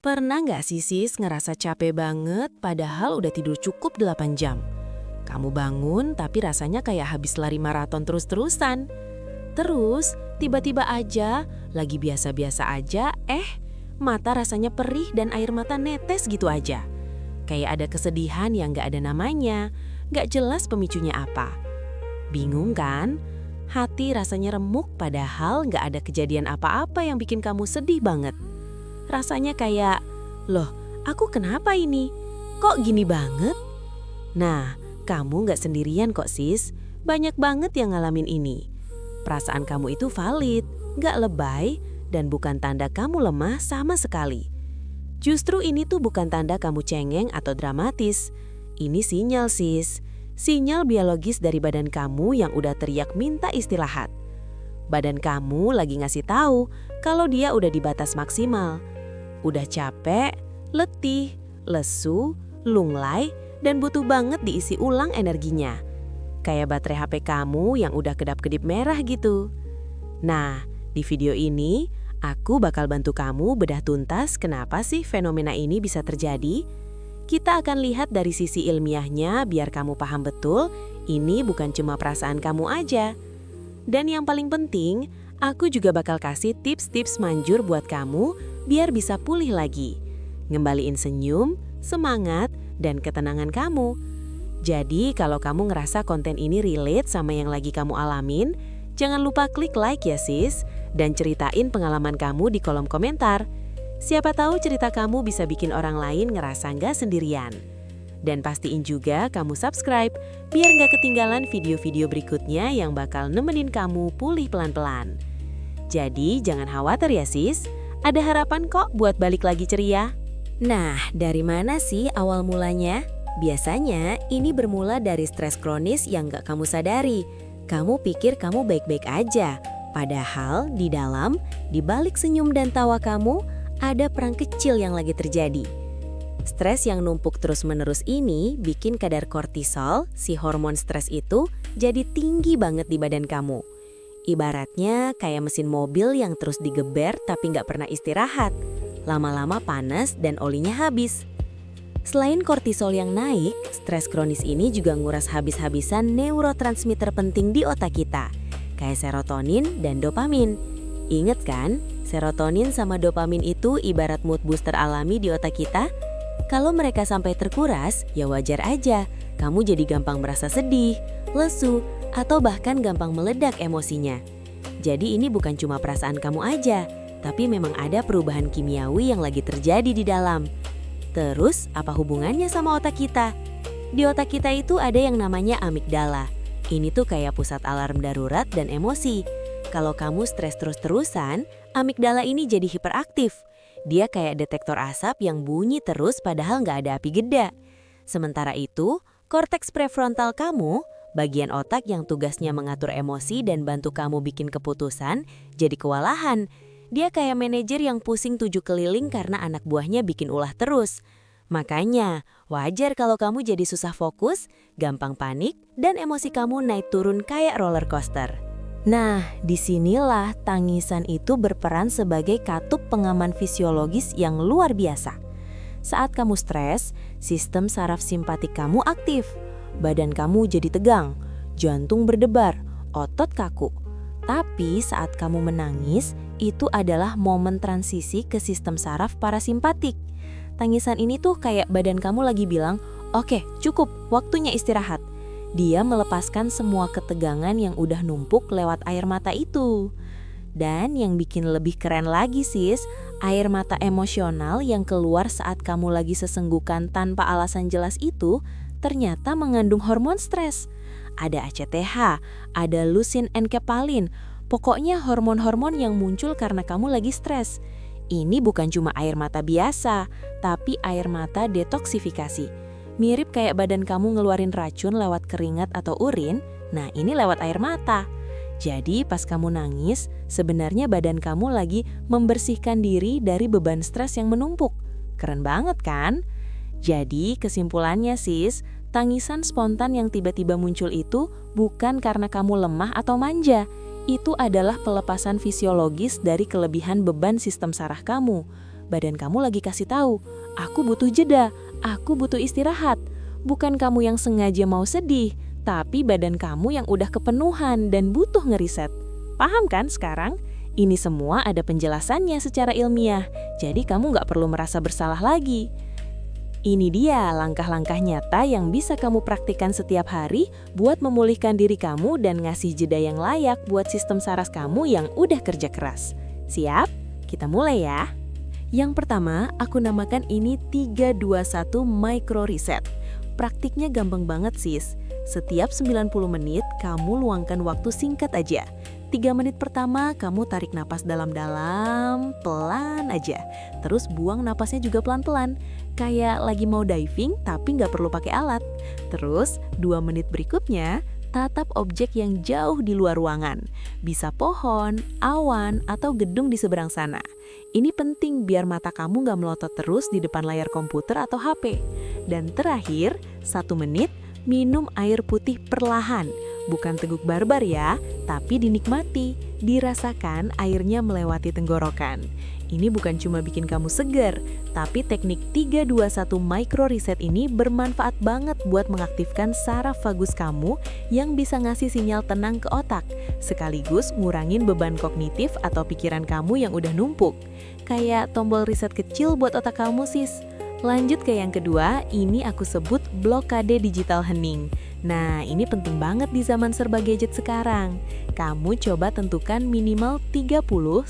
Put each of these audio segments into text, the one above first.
Pernah nggak sih sis ngerasa capek banget padahal udah tidur cukup 8 jam? Kamu bangun tapi rasanya kayak habis lari maraton terus-terusan. Terus tiba-tiba aja, lagi biasa-biasa aja, mata rasanya perih dan air mata netes gitu aja. Kayak ada kesedihan yang nggak ada namanya, nggak jelas pemicunya apa. Bingung kan? Hati rasanya remuk padahal nggak ada kejadian apa-apa yang bikin kamu sedih banget. Rasanya kayak, loh aku kenapa ini? Kok gini banget? Nah, kamu nggak sendirian kok sis, banyak banget yang ngalamin ini. Perasaan kamu itu valid, nggak lebay, dan bukan tanda kamu lemah sama sekali. Justru ini tuh bukan tanda kamu cengeng atau dramatis. Ini sinyal sis, sinyal biologis dari badan kamu yang udah teriak minta istirahat. Badan kamu lagi ngasih tahu kalau dia udah di batas maksimal. Udah capek, letih, lesu, lunglai, dan butuh banget diisi ulang energinya. Kayak baterai HP kamu yang udah kedap-kedip merah gitu. Nah, di video ini aku bakal bantu kamu bedah tuntas kenapa sih fenomena ini bisa terjadi. Kita akan lihat dari sisi ilmiahnya biar kamu paham betul ini bukan cuma perasaan kamu aja. Dan yang paling penting, aku juga bakal kasih tips-tips manjur buat kamu biar bisa pulih lagi. Ngembaliin senyum, semangat, dan ketenangan kamu. Jadi kalau kamu ngerasa konten ini relate sama yang lagi kamu alamin, jangan lupa klik like ya sis, dan ceritain pengalaman kamu di kolom komentar. Siapa tahu cerita kamu bisa bikin orang lain ngerasa nggak sendirian. Dan pastiin juga kamu subscribe, biar nggak ketinggalan video-video berikutnya yang bakal nemenin kamu pulih pelan-pelan. Jadi jangan khawatir ya sis, ada harapan kok buat balik lagi ceria. Nah, dari mana sih awal mulanya? Biasanya ini bermula dari stres kronis yang gak kamu sadari. Kamu pikir kamu baik-baik aja, padahal di dalam, di balik senyum dan tawa kamu, ada perang kecil yang lagi terjadi. Stres yang numpuk terus-menerus ini bikin kadar kortisol, si hormon stres itu, jadi tinggi banget di badan kamu. Ibaratnya kayak mesin mobil yang terus digeber tapi nggak pernah istirahat. Lama-lama panas dan olinya habis. Selain kortisol yang naik, stres kronis ini juga nguras habis-habisan neurotransmitter penting di otak kita, kayak serotonin dan dopamin. Ingat kan, serotonin sama dopamin itu ibarat mood booster alami di otak kita. Kalau mereka sampai terkuras, ya wajar aja, kamu jadi gampang merasa sedih, lesu, atau bahkan gampang meledak emosinya. Jadi ini bukan cuma perasaan kamu aja, tapi memang ada perubahan kimiawi yang lagi terjadi di dalam. Terus, apa hubungannya sama otak kita? Di otak kita itu ada yang namanya amigdala. Ini tuh kayak pusat alarm darurat dan emosi. Kalau kamu stres terus-terusan, amigdala ini jadi hiperaktif. Dia kayak detektor asap yang bunyi terus padahal nggak ada api geda. Sementara itu, korteks prefrontal kamu, bagian otak yang tugasnya mengatur emosi dan bantu kamu bikin keputusan, jadi kewalahan. Dia kayak manajer yang pusing 7 keliling karena anak buahnya bikin ulah terus. Makanya, wajar kalau kamu jadi susah fokus, gampang panik, dan emosi kamu naik turun kayak roller coaster. Nah, disinilah tangisan itu berperan sebagai katup pengaman fisiologis yang luar biasa. Saat kamu stres, sistem saraf simpatik kamu aktif. Badan kamu jadi tegang, jantung berdebar, otot kaku. Tapi saat kamu menangis, itu adalah momen transisi ke sistem saraf parasimpatik. Tangisan ini tuh kayak badan kamu lagi bilang, oke, cukup, waktunya istirahat. Dia melepaskan semua ketegangan yang udah numpuk lewat air mata itu. Dan yang bikin lebih keren lagi sis, air mata emosional yang keluar saat kamu lagi sesenggukan tanpa alasan jelas itu, ternyata mengandung hormon stres. Ada ACTH, ada leucin enkepalin, pokoknya hormon-hormon yang muncul karena kamu lagi stres. Ini bukan cuma air mata biasa, tapi air mata detoksifikasi. Mirip kayak badan kamu ngeluarin racun lewat keringat atau urin, nah ini lewat air mata. Jadi pas kamu nangis, sebenarnya badan kamu lagi membersihkan diri dari beban stres yang menumpuk. Keren banget kan? Jadi kesimpulannya sis, tangisan spontan yang tiba-tiba muncul itu bukan karena kamu lemah atau manja. Itu adalah pelepasan fisiologis dari kelebihan beban sistem saraf kamu. badan kamu lagi kasih tahu, aku butuh jeda, aku butuh istirahat. Bukan kamu yang sengaja mau sedih, tapi badan kamu yang udah kepenuhan dan butuh ngeriset. Paham kan sekarang? Ini semua ada penjelasannya secara ilmiah, jadi kamu nggak perlu merasa bersalah lagi. Ini dia langkah-langkah nyata yang bisa kamu praktikkan setiap hari buat memulihkan diri kamu dan ngasih jeda yang layak buat sistem saraf kamu yang udah kerja keras. Siap? Kita mulai ya. Yang pertama, aku namakan ini 321 micro reset. Praktiknya gampang banget sis. Setiap 90 menit, kamu luangkan waktu singkat aja. 3 menit pertama, kamu tarik napas dalam-dalam, pelan aja. Terus buang napasnya juga pelan-pelan. Kayak lagi mau diving, tapi nggak perlu pakai alat. Terus, 2 menit berikutnya, tatap objek yang jauh di luar ruangan. Bisa pohon, awan, atau gedung di seberang sana. Ini penting biar mata kamu nggak melotot terus di depan layar komputer atau HP. Dan terakhir, 1 menit, minum air putih perlahan. Bukan teguk barbar ya, tapi dinikmati, dirasakan airnya melewati tenggorokan. Ini bukan cuma bikin kamu segar, tapi teknik 321 micro reset ini bermanfaat banget buat mengaktifkan saraf vagus kamu yang bisa ngasih sinyal tenang ke otak, sekaligus ngurangin beban kognitif atau pikiran kamu yang udah numpuk. Kayak tombol reset kecil buat otak kamu sis. Lanjut ke yang kedua, ini aku sebut blokade digital hening. Nah, ini penting banget di zaman serba gadget sekarang. Kamu coba tentukan minimal 30-60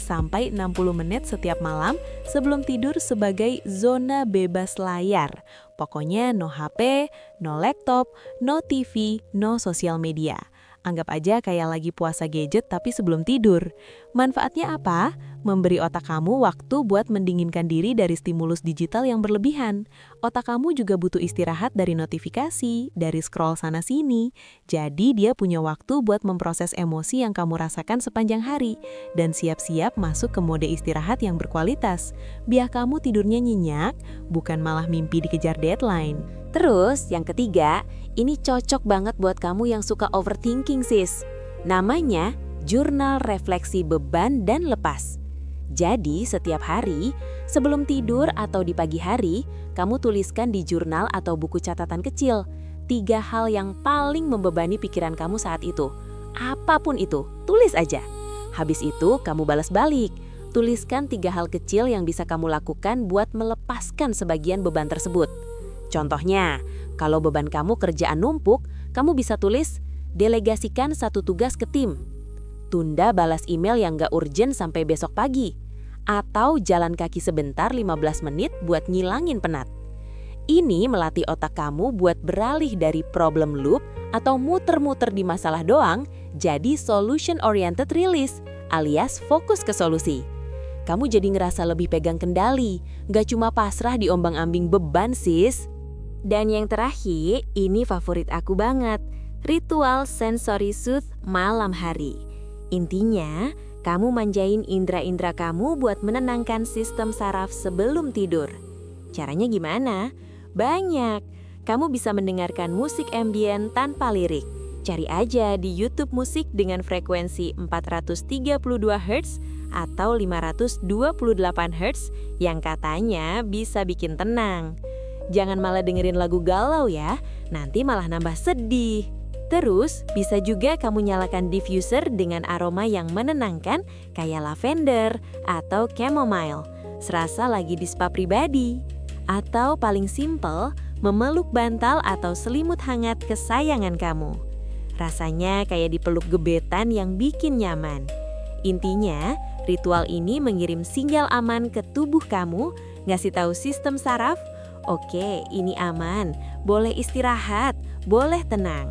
menit setiap malam sebelum tidur sebagai zona bebas layar. Pokoknya no HP, no laptop, no TV, no sosial media. Anggap aja kayak lagi puasa gadget tapi sebelum tidur. Manfaatnya apa? Memberi otak kamu waktu buat mendinginkan diri dari stimulus digital yang berlebihan. Otak kamu juga butuh istirahat dari notifikasi, dari scroll sana-sini. Jadi dia punya waktu buat memproses emosi yang kamu rasakan sepanjang hari. Dan siap-siap masuk ke mode istirahat yang berkualitas. Biar kamu tidurnya nyenyak, bukan malah mimpi dikejar deadline. Terus, yang ketiga, ini cocok banget buat kamu yang suka overthinking sis. Namanya jurnal refleksi beban dan lepas. Jadi, setiap hari, sebelum tidur atau di pagi hari, kamu tuliskan di jurnal atau buku catatan kecil 3 hal yang paling membebani pikiran kamu saat itu. Apapun itu, tulis aja. Habis itu, kamu balas balik. Tuliskan 3 hal kecil yang bisa kamu lakukan buat melepaskan sebagian beban tersebut. Contohnya, kalau beban kamu kerjaan numpuk, kamu bisa tulis, delegasikan 1 tugas ke tim. Tunda balas email yang gak urgent sampai besok pagi. Atau jalan kaki sebentar 15 menit buat ngilangin penat. Ini melatih otak kamu buat beralih dari problem loop atau muter-muter di masalah doang, jadi solution oriented release, alias fokus ke solusi. Kamu jadi ngerasa lebih pegang kendali, gak cuma pasrah diombang-ambing beban sis. Dan yang terakhir, ini favorit aku banget, ritual sensory soothe malam hari. Intinya, kamu manjain indera-indera kamu buat menenangkan sistem saraf sebelum tidur. Caranya gimana? Banyak. Kamu bisa mendengarkan musik ambient tanpa lirik. Cari aja di YouTube musik dengan frekuensi 432 Hz atau 528 Hz yang katanya bisa bikin tenang. Jangan malah dengerin lagu galau ya, nanti malah nambah sedih. Terus, bisa juga kamu nyalakan diffuser dengan aroma yang menenangkan kayak lavender atau chamomile. Serasa lagi di spa pribadi. Atau paling simple, memeluk bantal atau selimut hangat kesayangan kamu. Rasanya kayak dipeluk gebetan yang bikin nyaman. Intinya, ritual ini mengirim sinyal aman ke tubuh kamu, ngasih tahu sistem saraf, oke, ini aman, boleh istirahat, boleh tenang.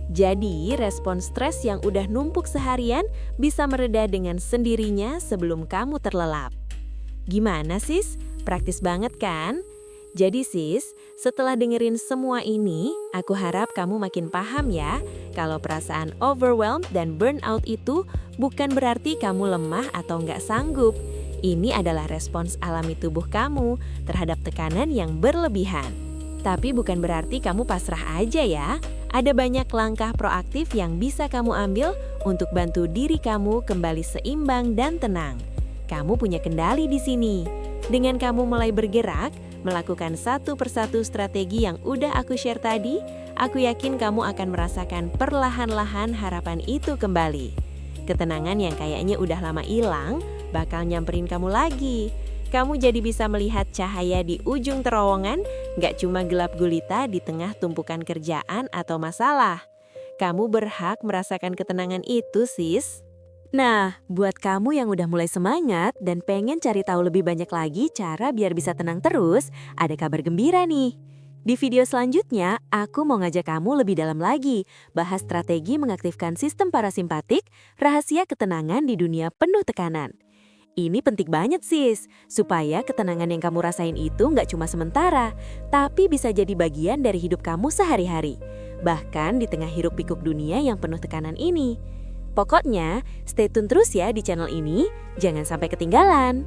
Jadi, respon stres yang udah numpuk seharian bisa mereda dengan sendirinya sebelum kamu terlelap. Gimana sis? Praktis banget kan? Jadi sis, setelah dengerin semua ini, aku harap kamu makin paham ya, kalau perasaan overwhelmed dan burnout itu bukan berarti kamu lemah atau nggak sanggup. Ini adalah respons alami tubuh kamu terhadap tekanan yang berlebihan. Tapi bukan berarti kamu pasrah aja ya. Ada banyak langkah proaktif yang bisa kamu ambil untuk bantu diri kamu kembali seimbang dan tenang. Kamu punya kendali di sini. Dengan kamu mulai bergerak, melakukan satu persatu strategi yang udah aku share tadi, aku yakin kamu akan merasakan perlahan-lahan harapan itu kembali. Ketenangan yang kayaknya udah lama hilang, bakal nyamperin kamu lagi. Kamu jadi bisa melihat cahaya di ujung terowongan, gak cuma gelap gulita di tengah tumpukan kerjaan atau masalah. Kamu berhak merasakan ketenangan itu, sis. Nah, buat kamu yang udah mulai semangat dan pengen cari tahu lebih banyak lagi cara biar bisa tenang terus, ada kabar gembira nih. Di video selanjutnya, aku mau ngajak kamu lebih dalam lagi, bahas strategi mengaktifkan sistem parasimpatik, rahasia ketenangan di dunia penuh tekanan. Ini penting banget sis, supaya ketenangan yang kamu rasain itu nggak cuma sementara, tapi bisa jadi bagian dari hidup kamu sehari-hari. Bahkan di tengah hiruk pikuk dunia yang penuh tekanan ini. Pokoknya, stay tune terus ya di channel ini, jangan sampai ketinggalan.